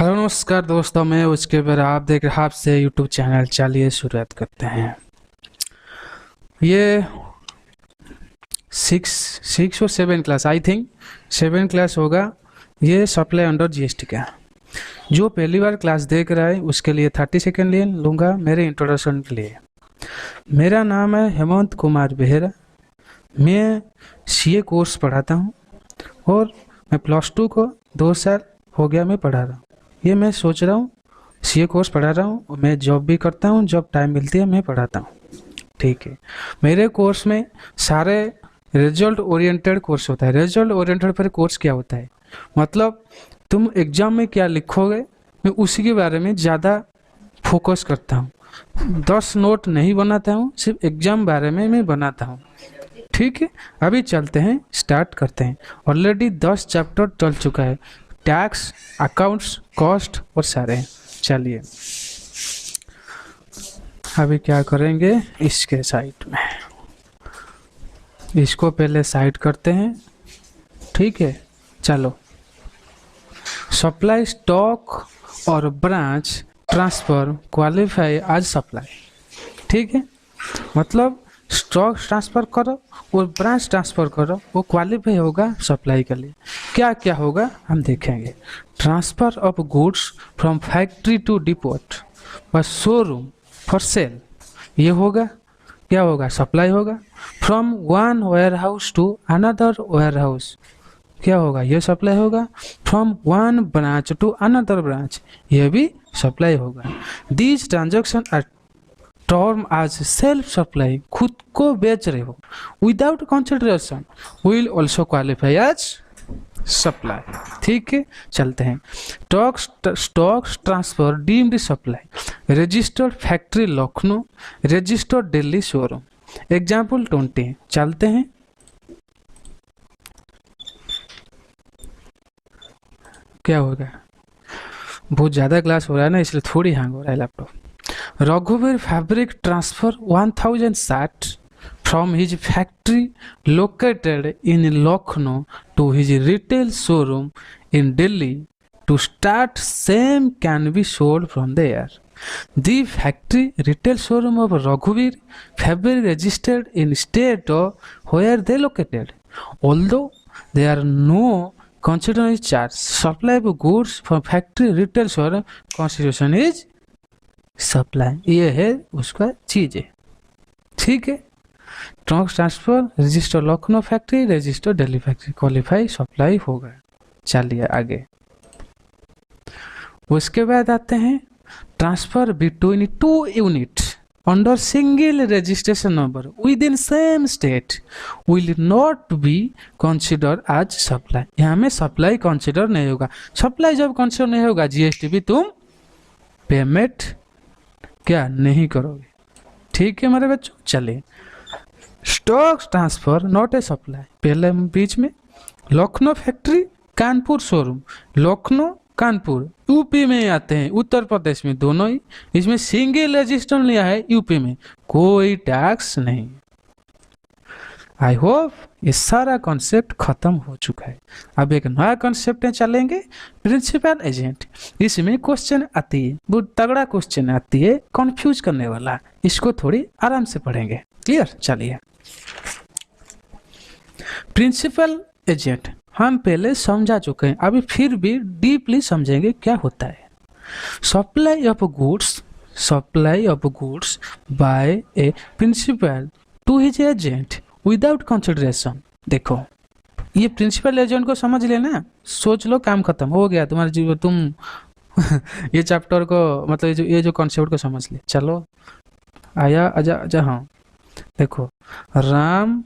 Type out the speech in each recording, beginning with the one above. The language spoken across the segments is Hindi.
हेलो नमस्कार दोस्तों, मैं उसके बाद आप देख रहे हैं आपसे यूट्यूब चैनल। चलिए शुरुआत करते हैं। ये सिक्स और seven class, I think seven class होगा। ये सप्लाई अंडर जीएसटी का। जो पहली बार क्लास देख रहा है उसके लिए 30 सेकेंड लूँगा मेरे इंट्रोडक्शन के लिए। मेरा नाम है हेमंत कुमार बेहरा। मैं सीए कोर्स पढ़ाता हूँ और मैं +2 को 2 साल हो गया मैं पढ़ा रहा हूँ। ये मैं सोच रहा हूँ सीए कोर्स पढ़ा रहा हूँ और मैं जॉब भी करता हूँ, जब टाइम मिलती है मैं पढ़ाता हूँ। ठीक है, मेरे कोर्स में सारे रिजल्ट ओरिएंटेड कोर्स होता है। रिजल्ट ओरिएंटेड पर कोर्स क्या होता है, मतलब तुम एग्जाम में क्या लिखोगे मैं उसी के बारे में ज़्यादा फोकस करता हूँ। 10 नोट नहीं बनाता हूँ, सिर्फ एग्जाम बारे में मैं बनाता हूँ। ठीक है, अभी चलते हैं, स्टार्ट करते हैं। ऑलरेडी 10 चैप्टर चल चुका है, टैक्स, अकाउंट्स, कॉस्ट और सारे। चलिए अभी क्या करेंगे, इसके साइड में इसको पहले साइड करते हैं। ठीक है, चलो। सप्लाई स्टॉक और branch transfer qualify as supply. ठीक है, मतलब स्टॉक ट्रांसफ़र करो और ब्रांच ट्रांसफ़र करो, वो क्वालिफाई होगा सप्लाई के लिए। क्या क्या होगा हम देखेंगे। Transfer of goods from factory to depot व शोरूम फॉर सेल, ये होगा। क्या होगा, सप्लाई होगा। From one warehouse to another warehouse, क्या होगा, ये सप्लाई होगा। From one branch to another branch, ये भी सप्लाई होगा। These transaction are term as self supply, खुद को बेच रहे हो without consideration will also qualify as supply. ठीक है, चलते हैं। Stock transfer deemed supply, registered factory Lucknow, registered Delhi showroom. Example 20, चलते हैं। क्या होगा, बहुत ज़्यादा क्लास हो रहा है ना, इसलिए थोड़ी हैंग हो रहा है laptop. Raghuveer fabric transfer 1000 sat from his factory located in Lucknow to his retail showroom in Delhi to start same can be sold from there. The factory retail showroom of Raghuveer fabric registered in state where they located. Although there are no consideration charge, supply of goods from factory retail showroom consideration is supply. ये है उसका चीज़ है। ठीक है, transfer register Lucknow factory, register Delhi factory, qualify supply होगा। चलिए आगे। उसके बाद आते हैं transfer between 2 units under single registration number within same state will not be consider as supply. यहाँ में सप्लाई कंसिडर नहीं होगा। सप्लाई जब कंसिडर नहीं होगा, जीएसटी भी तुम पेमेंट क्या नहीं करोगे। ठीक है मेरे बच्चों, चलिए। Stock transfer not a supply, पहले बीच में Lucknow factory Kanpur showroom, Lucknow Kanpur UP में आते हैं, उत्तर प्रदेश में, दोनों ही। इसमें सिंगल रजिस्टर लिया है यूपी में, कोई टैक्स नहीं। आई होप ये सारा कॉन्सेप्ट खत्म हो चुका है। अब एक नया कॉन्सेप्ट में चलेंगे, प्रिंसिपल एजेंट। इसमें क्वेश्चन आती है, बहुत तगड़ा क्वेश्चन आती है, कंफ्यूज करने वाला। इसको थोड़ी आराम से पढ़ेंगे। क्लियर, चलिए। प्रिंसिपल एजेंट हम पहले समझा चुके हैं, अभी फिर भी डीपली समझेंगे क्या होता है। Supply of goods by a principal to his agent without consideration. देखो, ये प्रिंसिपल एजेंट को समझ लेना, सोच लो, काम खत्म हो गया तुम्हारे जीवन। तुम ये चैप्टर को, मतलब ये जो कॉन्सेप्ट को समझ ले। चलो आया, आजा आजा। हाँ देखो, राम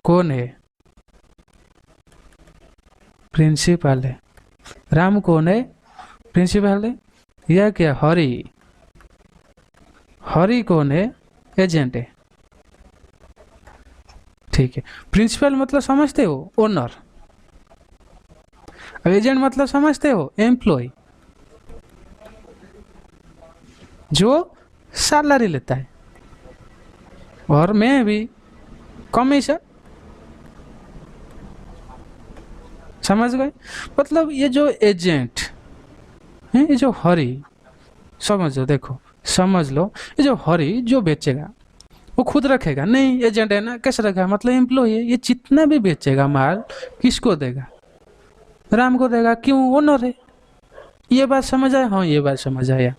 कौन है, प्रिंसिपल है। राम कौन है, प्रिंसिपल है। यह क्या, हरी, हरी कौन है, एजेंट है। ठीक है, प्रिंसिपल मतलब समझते हो, ओनर। एजेंट मतलब समझते हो, एम्प्लॉय, जो सैलरी लेता है, और मैं भी कमीशन। समझ गए, मतलब ये जो एजेंट है ये जो हरी, समझ लो, देखो समझ लो, ये जो हरी जो बेचेगा वो खुद रखेगा नहीं, एजेंट है ना, कैसे रखा, मतलब एम्प्लॉय है। ये जितना भी बेचेगा माल किसको देगा, राम को देगा, क्यों, ओनर है। ये बात समझ आया, हाँ ये बात समझ आया,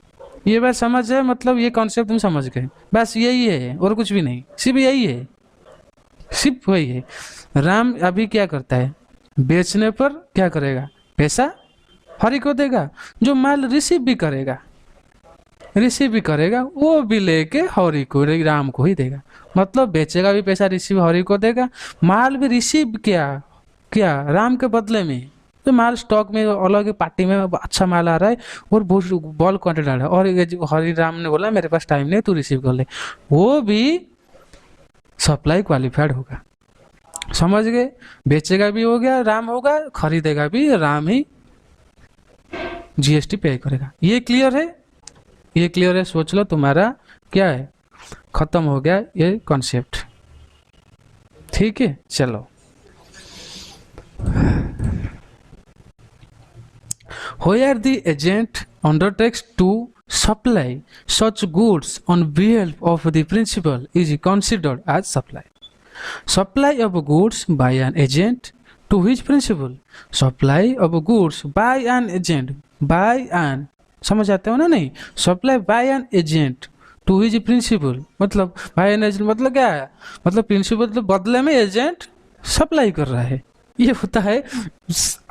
ये बात समझ है, मतलब ये कॉन्सेप्ट तुम समझ गए, बस यही है और कुछ भी नहीं, सिर्फ यही है, सिर्फ वही है। राम अभी क्या करता है, बेचने पर क्या करेगा, पैसा हरि को देगा, जो माल रिसीव भी करेगा, रिसीव भी करेगा वो भी लेके हरि को, राम को ही देगा। मतलब बेचेगा भी पैसा रिसीव हरि को देगा, माल भी रिसीव क्या क्या राम के बदले में। तो माल स्टॉक में अलग पार्टी में अच्छा माल आ रहा है और बहुत बल्क क्वांटिटी आ रहा है, और ये जो हरि राम ने बोला मेरे पास टाइम नहीं, तू रिसीव कर ले, वो भी सप्लाई क्वालिफाइड होगा। समझ गए, बेचेगा भी हो गया राम होगा, खरीदेगा भी राम ही, जीएसटी पे करेगा। ये क्लियर है, ये क्लियर है, सोच लो तुम्हारा क्या है, खत्म हो गया ये कॉन्सेप्ट। ठीक है, चलो। Where the agent undertakes to supply such goods on behalf of the principal is considered as supply. Supply of goods by an agent to his principal. Supply of goods by an agent by an, समझ आते हो ना, नहीं, supply by an agent to his principal, मतलब बाय एन एजेंट मतलब क्या है, मतलब प्रिंसिपल तो बदले में एजेंट सप्लाई कर रहा है। ये होता है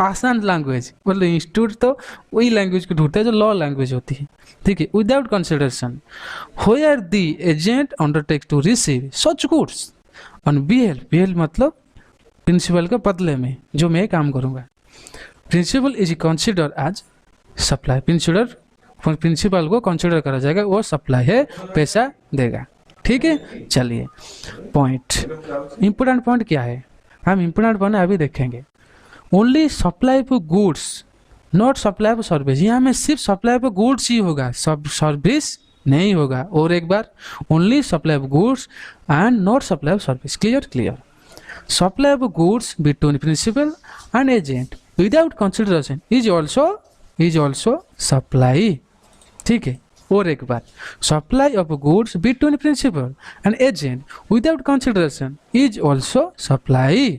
आसान लैंग्वेज, मतलब इंस्टीट्यूट तो वही लैंग्वेज को ढूंढता है जो लॉ लैंग्वेज होती है। ठीक है, without consideration where the agent undertakes to receive such goods on behalf, behalf मतलब प्रिंसिपल के बदले में जो मैं काम करूंगा, principal is consider as supply, principal को कंसिडर करा जाएगा, वो सप्लाई है, पैसा देगा। ठीक है, चलिए पॉइंट, इंपोर्टेंट पॉइंट क्या है, हम इंपोर्टेंट पॉइंट अभी देखेंगे। Only supply of goods not supply of service, यहाँ में सिर्फ सप्लाई ऑफ गुड्स ही होगा, सब सर्विस नहीं होगा। और एक बार, only supply of goods and not supply of service, clear clear. Supply of goods between principal and agent without consideration is also supply. ठीक है, और एक बार, supply of goods between principal and agent without consideration is also supply.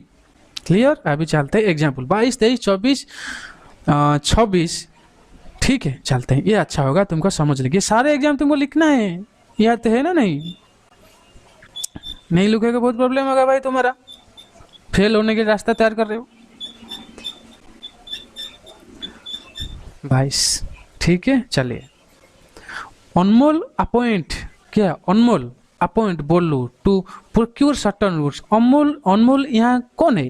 Clear, अभी चलते हैं एग्जाम्पल 22, 23, 24, 26। ठीक है, चलते हैं, ये अच्छा होगा तुमको समझ लीजिए, सारे एग्जाम तुमको लिखना है, याद है ना, नहीं लिखेगा बहुत प्रॉब्लम होगा भाई तुम्हारा, फेल होने के रास्ता तैयार कर रहे हो। 22, ठीक है, चलिए। अनमोल अपॉइंट, क्या अनमोल अपॉइंट बोलू टू प्रोक्योर सर्टन गुड्स। अनमोल यहाँ कौन है,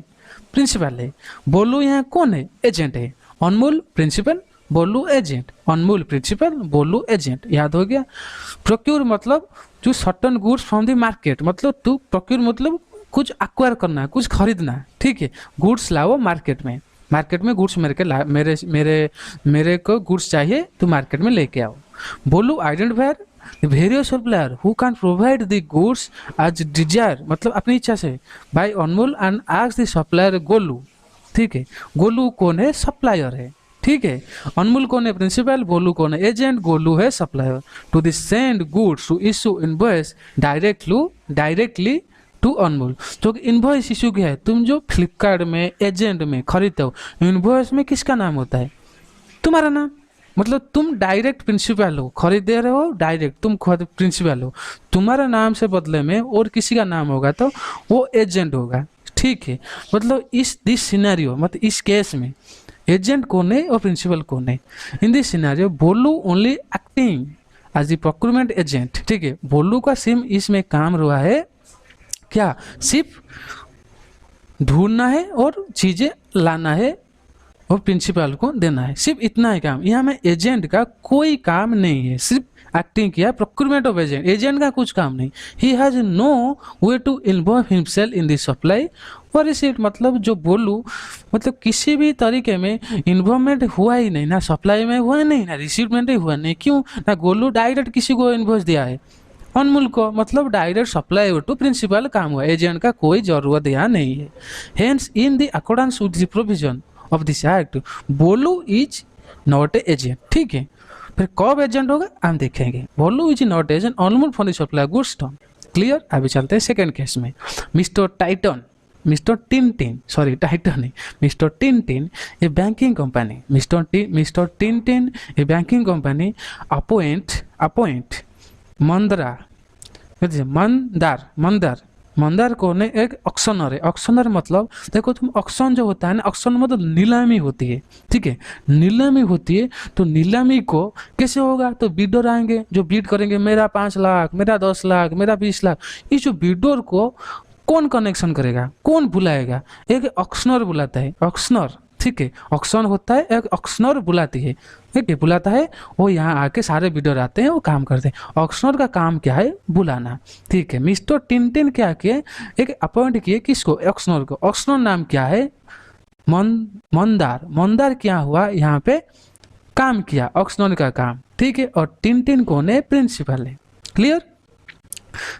प्रिंसिपल है, बोलू यहाँ कौन है, एजेंट है। अनमोल प्रिंसिपल, बोलू एजेंट, अनमोल प्रिंसिपल, बोलू एजेंट, याद हो गया। प्रोक्योर मतलब जो certain goods from the market, मतलब तू प्रोक्योर मतलब कुछ एक्वायर करना है, कुछ खरीदना है। ठीक है, गुड्स लाओ मार्केट में गुड्स मेरे को गुड्स चाहिए, तो मार्केट में लेके आओ। Bolu identifier various supplier who can provide the goods as desire, मतलब अपनी इच्छा से। By Anmol and ask the supplier Golu. ठीक है, गोलू कौन है, सप्लायर है। ठीक है, अनमोल कौन है, प्रिंसिपल, गोलू कौन है, एजेंट, गोलू है supplier. To the send goods to issue invoice directly to Anmol. तो इनवॉइस इशू क्या है, तुम जो फ्लिपकार्ट में एजेंट में खरीदते हो, इनवॉइस में किसका नाम होता है, तुम्हारा नाम, मतलब तुम डायरेक्ट प्रिंसिपल हो, खरीद दे रहे हो डायरेक्ट, तुम खुद प्रिंसिपल हो, तुम्हारा नाम से बदले में और किसी का नाम होगा तो वो एजेंट होगा। ठीक है, मतलब दिस सिनेरियो, मतलब इस केस में एजेंट कौन है और प्रिंसिपल कौन है। In this scenario Bolu only acting as the procurement agent. ठीक है, बोलू का सिर्फ इसमें काम रहा है क्या, सिर्फ ढूंढना है और चीजें लाना है और प्रिंसिपल को देना है, सिर्फ इतना ही काम। यहाँ में एजेंट का कोई काम नहीं है, सिर्फ एक्टिंग किया, प्रोक्योरमेंट ऑफ एजेंट का कुछ काम नहीं। He has no way to involve himself in this supply और रिसीट, मतलब जो बोलू मतलब किसी भी तरीके में इन्वॉल्वमेंट हुआ ही नहीं, ना सप्लाई में हुआ नहीं, ना रिसीवमेंट ही हुआ नहीं। क्यों, ना गोलू डायरेक्ट किसी को इन्वॉइस दिया है, अनमोल को, मतलब डायरेक्ट सप्लाई टू प्रिंसिपल काम हुआ, एजेंट का कोई जरूरत यहाँ नहीं है। Hence in the accordance with the provision of this act Bolu is not a agent. ठीक है, फिर कब एजेंट होगा हम देखेंगे। Value is not agent only for the supply goods term. Clear. अभी चलते हैं सेकंड केस में। Mister Titan, mister Tintin, sorry Titan नहीं, mister Tintin a banking company, mister Tintin a banking company appoint Mandra, Mandar Mandar को ने एक ऑक्शनर है। ऑक्शनर मतलब देखो तुम, ऑक्शन जो होता है ना, ऑक्शन मतलब नीलामी होती है, ठीक है, नीलामी होती है। तो नीलामी को कैसे होगा, तो बीडर आएंगे जो बीड करेंगे, मेरा 5 लाख, मेरा 10 लाख, मेरा 20 लाख। इस जो बीडर को कौन कनेक्शन करेगा, कौन बुलाएगा, एक ऑक्शनर बुलाता है, ऑक्शनर, ठीक है। ऑक्शन होता है, एक ऑक्शनर बुलाती है, ठीक है, बुलाता है। वो यहाँ आके सारे बीडर आते हैं, वो काम करते हैं। ऑक्शनर का काम क्या है, बुलाना, ठीक है। मिस्टर टिनटिन क्या किए, एक अपॉइंट किए किसको, ऑक्शनर को। ऑक्शनर नाम क्या है, मंदार क्या हुआ यहाँ पे, काम किया, ऑक्शनर का काम, ठीक है। और टिनटिन कौन है, प्रिंसिपल है। Clear.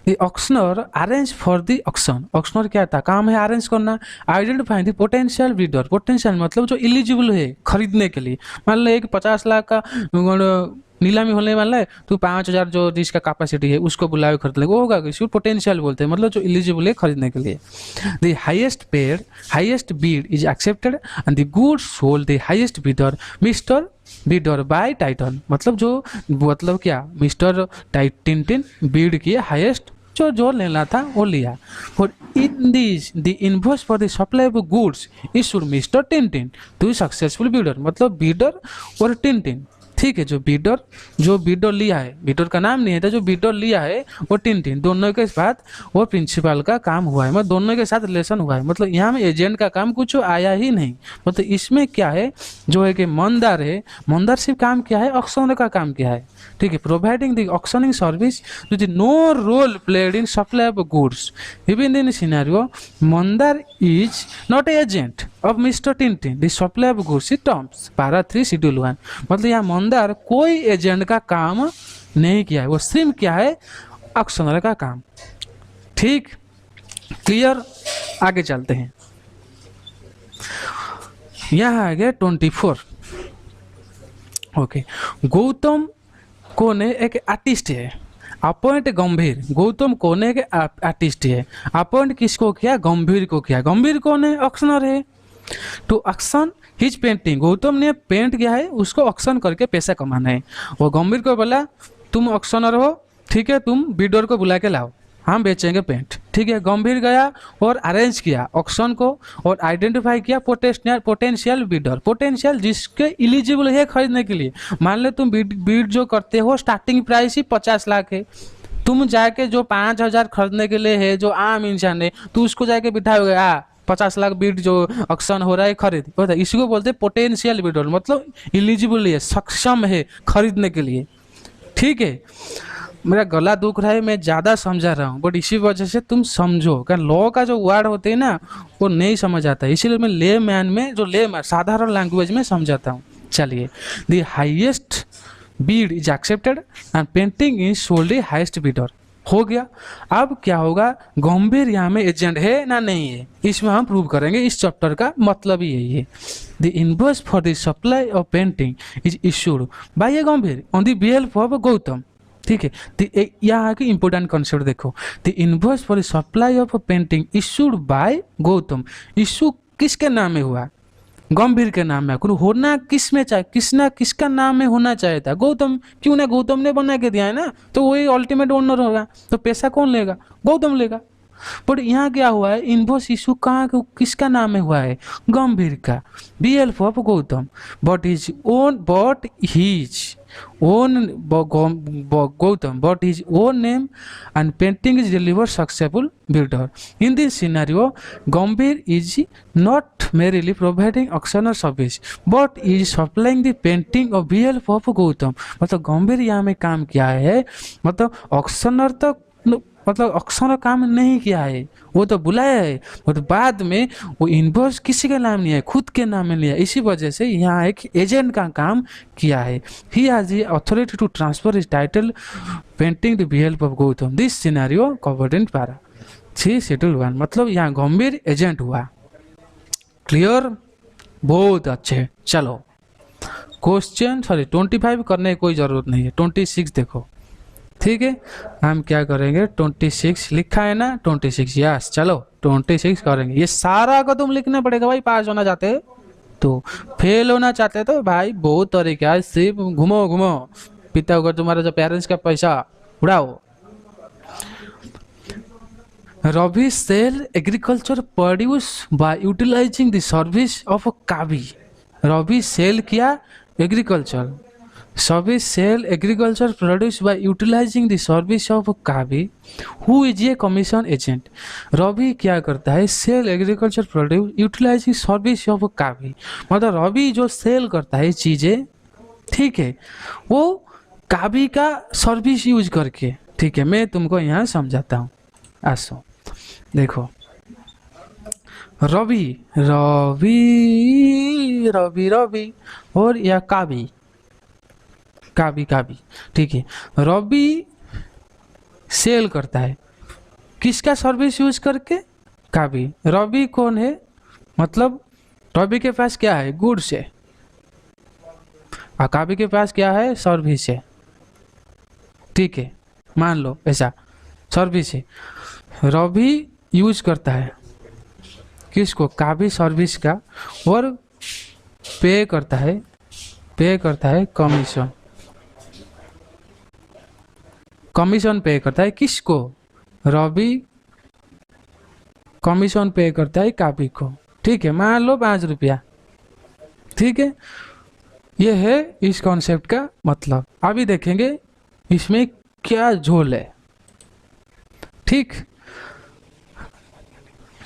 The auctioneer arrange for the auction. auctioneer क्या था, काम है अरेंज करना। Identify the potential bidder, potential मतलब जो एलिजिबल है खरीदने के लिए। मान लो एक 50 लाख का नीलामी होने वाला है, तो 5000 जो जिसका कैपेसिटी है उसको बुलावे खरीद लेगा, वो होगा इसको पोटेंशियल बोलते हैं, मतलब जो एलिजिबल है खरीदने के लिए। The highest bid is accepted and the goods sold the highest bidder mister bidder by Titan, मतलब जो, मतलब क्या, मिस्टर टिनटिन बीड किए, हाईएस्ट जो लेना था वो लिया। For in this the invoice for the supply of goods issued mister Tintin to successful bidder, मतलब बीडर और टिनटिन, ठीक है। जो बीडर लिया है, बीडर का नाम नहीं है, तो जो बीडर लिया है वो टिनटिन, दोनों के साथ वो प्रिंसिपल का काम हुआ है, मतलब दोनों के साथ रिलेशन हुआ है। मतलब यहाँ में एजेंट का काम कुछ आया ही नहीं। मतलब इसमें क्या है, जो है कि मंदार है, मंदार सिर्फ काम क्या है, ऑक्शनर का काम क्या है, ठीक है। Providing the auctioning service with no role played in supply of goods even in scenario Mandar is not agent of mister Tintin the supply of goods in terms para 3 schedule 1। मतलब यहाँ मंदार कोई एजेंट का काम नहीं किया है, वो सिर्फ क्या है, ऑक्शनर का काम, ठीक। क्लियर। आगे चलते हैं। यहाँ आ गया 24। ओके। गौतम कोने एक आर्टिस्ट है, अपॉइंट गंभीर, गौतम कोने के आर्टिस्ट है, अपॉइंट किसको किया, गंभीर को किया। गंभीर कौन है, ऑक्शनर है। To auction his painting, Gautam ने पेंट किया है, उसको ऑक्शन करके पैसा कमाना है। वो गंभीर को बोला तुम ऑक्शनर हो, ठीक है, तुम बीडर को बुला के लाओ, हम बेचेंगे पेंट, ठीक है। गंभीर गया और अरेंज किया ऑक्शन को और आइडेंटिफाई किया पोटेंशियल बीडर, पोटेंशियल जिसके एलिजिबल है खरीदने के लिए। मान लो तुम बीड जो करते हो स्टार्टिंग प्राइस ही 50 लाख है, तुम जाके जो 5000 खरीदने के लिए है, जो आम इंसान है, तो उसको जाके बिठाओगे, 50 लाख बीड जो ऑक्शन हो रहा है खरीद, इसी को बोलते हैं पोटेंशियल बीडर, मतलब एलिजिबल है, सक्षम है खरीदने के लिए, ठीक है। मेरा गला दुख रहा है, मैं ज़्यादा समझा रहा हूँ, बट इसी वजह से तुम समझो, कारण लॉ का जो वर्ड होते हैं ना वो नहीं समझ आता है, इसीलिए मैं ले मैन में जो साधारण लैंग्वेज में समझाता हूँ। चलिए। The highest Beed is accepted and painting is sold the highest bidder, हो गया। अब क्या होगा, गंभीर यहाँ में एजेंट है ना नहीं है, इसमें हम प्रूव करेंगे, इस चैप्टर का मतलब ही यही है। The invoice for the supply of painting is issued by a Gambhir on the behalf of Gautam, ठीक है। यहाँ की इंपोर्टेंट कॉन्सेप्ट देखो, the invoice for the supply of painting issued by Gautam, issue किसके नाम में हुआ, गंभीर के नाम में। होना किस में चाहे, किसका नाम में होना चाहिए था, गौतम, क्यों ना, गौतम ने बना के दिया है ना, तो वही अल्टीमेट ओनर होगा, तो पैसा कौन लेगा, गौतम लेगा। बट यहाँ क्या हुआ है, इनवॉइस इशू कहाँ, किसका नाम में हुआ है, गंभीर का, behalf of Gautam, but his own name and painting is delivered successful builder. In this scenario, Gambhir is not merely providing auctioneer service but is supplying the painting of behalf of Gautam. मतलब गंभीर यहाँ में काम किया है, मतलब ऑक्शनर तो मतलब ऑक्शनर काम नहीं किया है, वो तो बुलाया है, और बाद में वो इनवॉइस किसी के नाम नहीं है, खुद के नाम में लिया, इसी वजह से यहाँ एक एजेंट का काम किया है। He has the authority to transfer his title painting the behalf of Gautam, this scenario covered in para 3 schedule 1। मतलब यहाँ गंभीर एजेंट हुआ। क्लियर, बहुत अच्छे। चलो क्वेश्चन 25 करने की कोई ज़रूरत नहीं है, 26 देखो। ठीक है, हम क्या करेंगे, 26 लिखा है ना, 26 यस, चलो 26 करेंगे। ये सारा को तुम लिखना पड़ेगा भाई, पास होना चाहते हो तो। फेल होना चाहते तो भाई बहुत तरीका है, सिर्फ घूमो घूमो, पिता होकर तुम्हारा जो पेरेंट्स का पैसा उड़ाओ। Ravi sell agriculture produce by utilising the service of Kavi. Ravi sell किया agriculture, service sell agriculture produce by utilising the service of Kavi who is a commission agent. Ravi क्या करता है, sell agriculture produce utilising service of Kavi, मतलब रवि जो सेल करता है चीज़ें, ठीक है, वो कावी का सर्विस यूज करके। ठीक है, मैं तुमको यहाँ समझाता हूँ, आसो देखो। रवि रवि रवि रवि और या कावी कावी कावी, ठीक है। रवि सेल करता है किसका सर्विस यूज करके, कावी। रवि कौन है, मतलब रवि के पास क्या है, गुड्स है, और कावी के पास क्या है, सर्विस है। ठीक है, मान लो ऐसा सर्विस है, रवि यूज करता है किसको, कावी सर्विस का, और पे करता है कमीशन। कमीशन पे करता है किसको, रवि कमीशन पे करता है कावी को। ठीक है, मान लो 5 रुपया। ठीक है, ये है इस कॉन्सेप्ट का मतलब। अभी देखेंगे इसमें क्या झोल है। ठीक,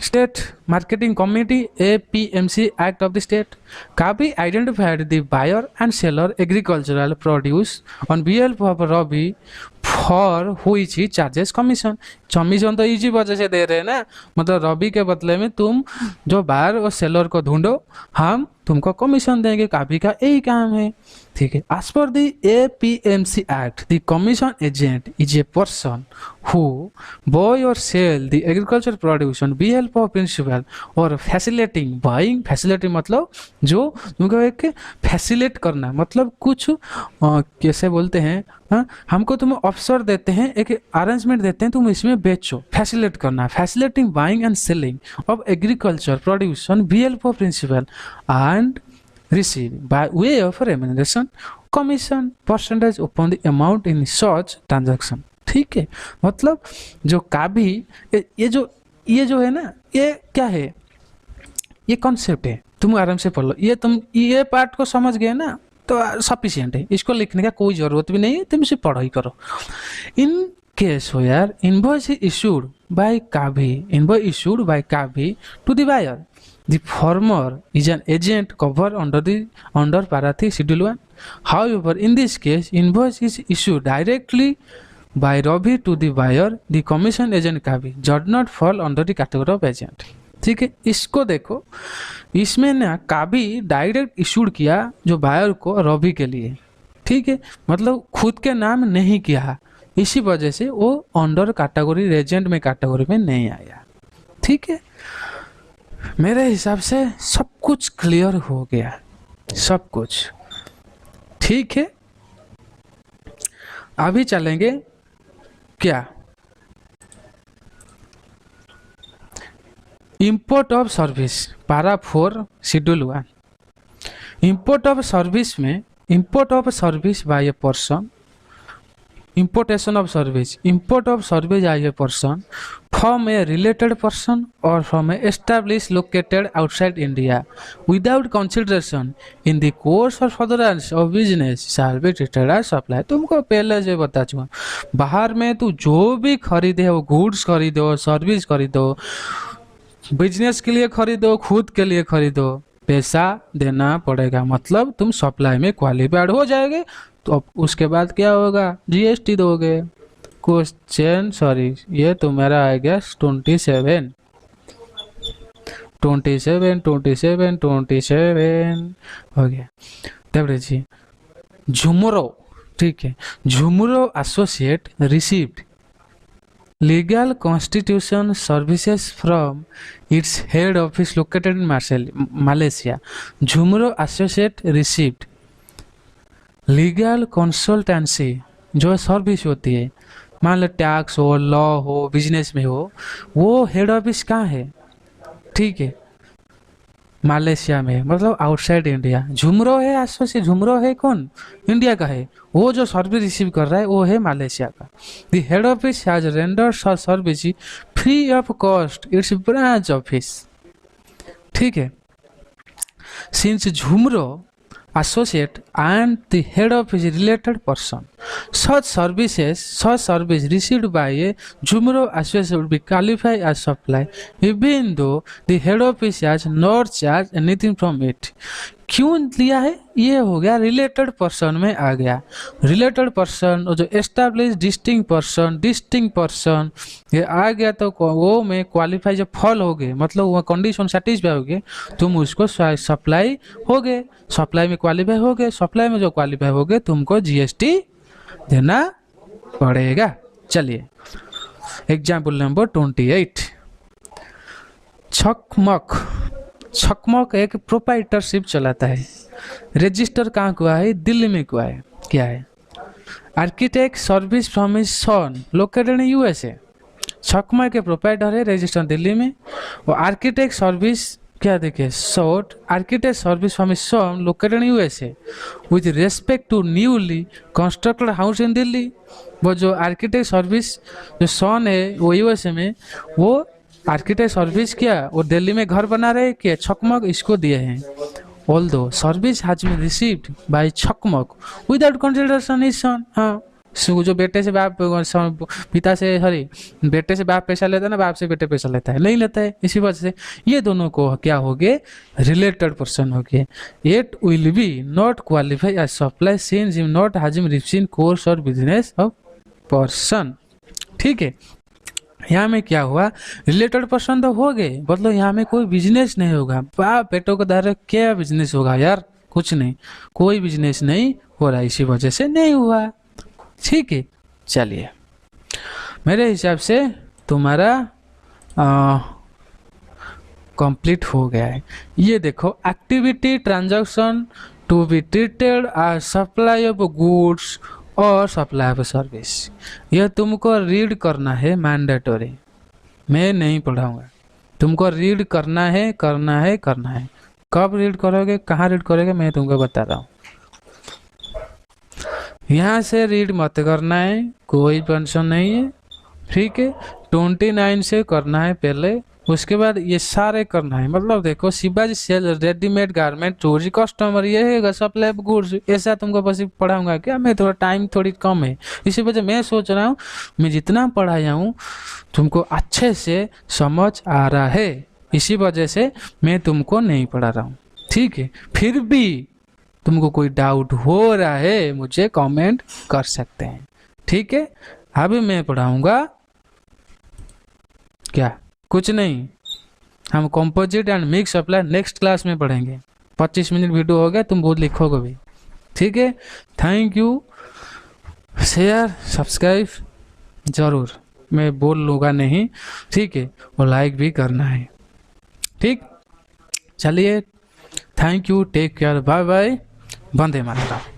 State Marketing Committee APMC Act of the state. Kavi identified the buyer and seller agricultural produce on behalf of Ravi for which he charges commission. Commission तो इसी वजह से दे रहे हैं ना, मतलब रवि के बदले में तुम जो बायर और सेलर को ढूंढो, हम तुमको कमीशन देंगे, कावी का यही काम है। ठीक है, as per the APMC act the commission agent is a person who buy और sell the agriculture produce on बिहेल्प ऑफ प्रिंसिपल और फैसिलिटिंग बाइंग। फैसिलिटी मतलब जो तुमको एक फैसिलेट करना, मतलब कुछ कैसे बोलते हैं, हाँ, हमको तुम अवसर देते हैं, एक अरेंजमेंट देते हैं, तुम इसमें बेचो, फैसिलेट करना। Facilitating buying and selling of agriculture produce on बिहेल्प of principal and receive by way of remuneration commission percentage upon the amount in such transaction। ठीक है, मतलब जो कावी ये जो है ना, ये क्या है, ये कॉन्सेप्ट है, तुम आराम से पढ़ लो। ये तुम ये पार्ट को समझ गए ना तो सफिशिएंट है, इसको लिखने का कोई जरूरत भी नहीं है, तुम इसे पढ़ो ही करो। In case where invoice issued by Kavi, invoice issued by Kavi to the buyer, the former is an agent covered under Parathi Schedule 1. However, in this case, invoice is issued directly by Ravi to the buyer. The commission agent Kavi does not fall under the category of agent. ठीक है, इसको देखो, इसमें ना कावी डायरेक्ट इशूड किया जो बायर को रवि के लिए। ठीक है, मतलब खुद के नाम नहीं किया, इसी वजह से वो अंडर कैटेगरी एजेंट में कैटेगरी में नहीं आया। ठीक है, मेरे हिसाब से सब कुछ क्लियर हो गया, सब कुछ ठीक है। अभी चलेंगे क्या, इंपोर्ट ऑफ सर्विस, पारा 4 शेड्यूल 1। इंपोर्ट ऑफ सर्विस में, import of service by a person, importation of service, import of service by a person from a related person or from a established located outside India without consideration in the course or furtherance of business shall be treated as supply। तुमको पहले से बता चुका, बाहर में तू जो भी खरीदे हो, गुड्स खरीदो, सर्विस खरीदो, बिजनेस के लिए खरीदो, खुद के लिए खरीदो, पैसा देना पड़ेगा, मतलब तुम सप्लाई में क्वालिफाइड हो जाएंगे। तो अब उसके बाद क्या होगा, GST दोगे। क्वेश्चन ये तुम्हारा आ गया 27 हो गया। तब जी झुमरो, ठीक है, Jhumro associate received legal constitution services from its head office located in Malaysia. Jhumro Associate received legal consultancy जो सर्विस होती है, मान लो टैक्स हो, लॉ हो, बिजनेस में हो, वो हेड ऑफिस कहाँ है? ठीक है, मालয়েशिया में, मतलब आउटसाइड इंडिया। झुमरो है आसपास से, झुमरो है कौन? इंडिया का है। वो जो सर्विस रिसीव कर रहा है वो है मालয়েशिया का। The head office has rendered service free of cost it's branch office. ठीक है, since झुमरो associate and the head of his related person, such service received by a Jumro associate would be qualified as supply even though the head office has not charged anything from it। क्यों लिया है? ये हो गया रिलेटेड पर्सन में आ गया। रिलेटेड पर्सन और जो एस्टैब्लिश डिस्टिंक्ट पर्सन ये आ गया, तो वो में क्वालिफाई जब फॉल हो गए, मतलब वो कंडीशन सेटिस्फाई हो गए, तुम उसको सप्लाई हो गए, सप्लाई में क्वालिफाई हो गए। सप्लाई में जो क्वालिफाई हो गए तुमको जीएसटी देना पड़ेगा। चलिए एग्जाम्पल नंबर 28। छकमक एक प्रोप्राइटरशिप चलाता है। रजिस्टर कहाँ हुआ है? दिल्ली में हुआ है। क्या है? Architect service from his son located in USA. Chhakmak के प्रोप्राइटर है, रजिस्टर दिल्ली में। और आर्किटेक्ट सर्विस क्या देखिए, short architect service from his son located in USA with respect to newly constructed house in Delhi. वो जो आर्किटेक्ट सर्विस जो सन है वो यूएसए में, वो आर्किटेक्ट सर्विस क्या वो दिल्ली में घर बना रहे क्या? छकमक इसको दिए हैं। Although service has been received by Chhakmak without consideration his son. हाँ, जो बेटे से बाप, पिता से सॉरी बेटे से बाप पैसा लेता है ना, बाप से बेटे पैसा लेता है, नहीं लेता है। इसी वजह से ये दोनों को क्या हो गए? रिलेटेड पर्सन हो गए। It will be not qualify as supply since him not having received course और बिजनेस ऑफ पर्सन। ठीक है, यहाँ में क्या हुआ? रिलेटेड पर्सन तो हो गए, मतलब यहाँ में कोई बिजनेस नहीं होगा। बाप बेटों को दायरे क्या बिजनेस होगा यार? कुछ नहीं, कोई बिजनेस नहीं हो रहा, इसी वजह से नहीं हुआ। ठीक है, चलिए मेरे हिसाब से तुम्हारा कंप्लीट हो गया है। ये देखो, activity transaction to be treated as supply of goods और सप्लाई ऑफ सर्विस। यह तुमको रीड करना है, मैंडेटरी। मैं नहीं पढ़ाऊंगा, तुमको रीड करना है। कब रीड करोगे, कहाँ रीड करोगे, मैं तुमको बता रहा हूँ। यहाँ से रीड मत करना है, कोई टेंशन नहीं है। ठीक है, 29 से करना है पहले, उसके बाद ये सारे करना है। मतलब देखो, शिवाजी सेल रेडीमेड गारमेंट चोरी कस्टमर, ये है सप्लाई गुड्स। ऐसा तुमको बस पढ़ाऊंगा क्या? मैं थोड़ा टाइम थोड़ी कम है, इसी वजह मैं सोच रहा हूँ मैं जितना पढ़ाया हूँ तुमको अच्छे से समझ आ रहा है, इसी वजह से मैं तुमको नहीं पढ़ा रहा हूँ। ठीक है, फिर भी तुमको कोई डाउट हो रहा है मुझे कमेंट कर सकते हैं। ठीक है, अभी मैं पढ़ाऊंगा क्या? कुछ नहीं, हम composite and mix supply next class में पढ़ेंगे। 25 मिनट वीडियो हो गया, तुम बहुत लिखोगे भी। ठीक है, थैंक यू। शेयर सब्सक्राइब जरूर, मैं बोल लूँगा नहीं। ठीक है, और लाइक भी करना है। ठीक, चलिए, thank you, take care, bye bye, Vande Mataram.